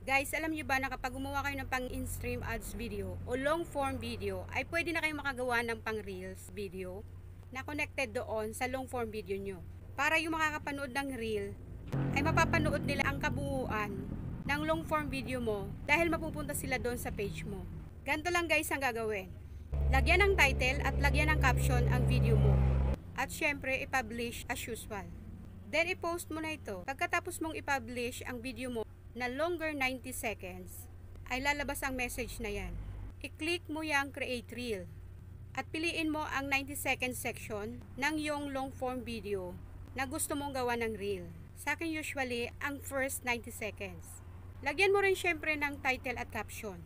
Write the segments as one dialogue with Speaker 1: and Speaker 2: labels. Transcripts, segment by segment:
Speaker 1: Guys, alam nyo ba na kapag gumawa kayo ng pang-in-stream ads video o long form video, ay pwede na kayong makagawa ng pang-reels video na connected doon sa long form video nyo. Para yung makakapanood ng reel, ay mapapanood nila ang kabuuan ng long form video mo dahil mapupunta sila doon sa page mo. Ganito lang guys ang gagawin. Lagyan ng title at lagyan ng caption ang video mo. At syempre, i-publish as usual. Then, i-post mo na ito. Pagkatapos mong i-publish ang video mo na longer 90 seconds, ay lalabas ang message na yan. I-click mo yung create reel at piliin mo ang 90 second section ng yung long form video na gusto mong gawa ng reel. Sa akin usually, ang first 90 seconds. Lagyan mo rin syempre ng title at caption.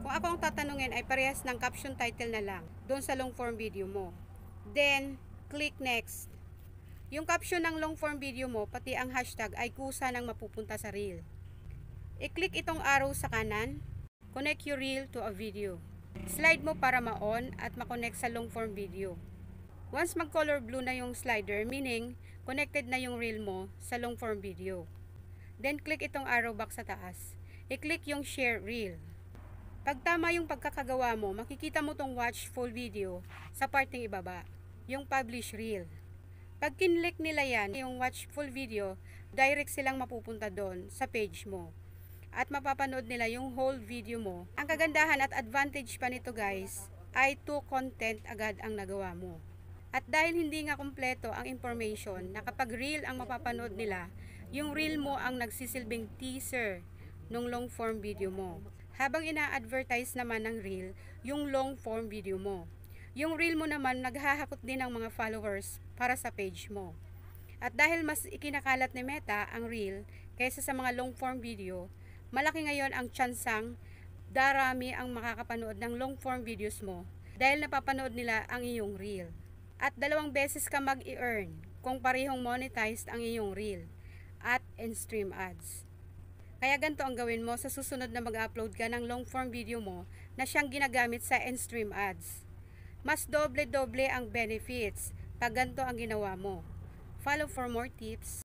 Speaker 1: Kung ako ang tatanungin ay parehas ng caption title na lang doon sa long form video mo. Then, click next. Yung caption ng long form video mo, pati ang hashtag ay kusa ng mapupunta sa reel. I-click itong arrow sa kanan, connect your reel to a video. Slide mo para ma-on at ma-connect sa long form video. Once mag-color blue na yung slider, meaning connected na yung reel mo sa long form video. Then click itong arrow back sa taas. I-click yung share reel. Pag tama yung pagkakagawa mo, makikita mo tong watch full video sa parteng ibaba, yung publish reel. Pag kinlik nila yan, yung watch full video, direct silang mapupunta doon sa page mo. At mapapanood nila yung whole video mo. Ang kagandahan at advantage pa nito guys, ay 2 content agad ang nagawa mo. At dahil hindi nga kompleto ang information na kapag reel ang mapapanood nila, yung reel mo ang nagsisilbing teaser nung long form video mo. Habang ina-advertise naman ng reel, yung long form video mo. Yung reel mo naman naghahakot din ng mga followers para sa page mo. At dahil mas ikinakalat ni Meta ang reel kaysa sa mga long form video, malaki ngayon ang tsansang darami ang makakapanood ng long form videos mo dahil napapanood nila ang iyong reel. At 2 beses ka mag-i-earn kung parehong monetized ang iyong reel at in-stream ads. Kaya ganito ang gawin mo sa susunod na mag-upload ka ng long form video mo na siyang ginagamit sa in-stream ads. Mas doble-doble ang benefits pag ganito ang ginawa mo. Follow for more tips.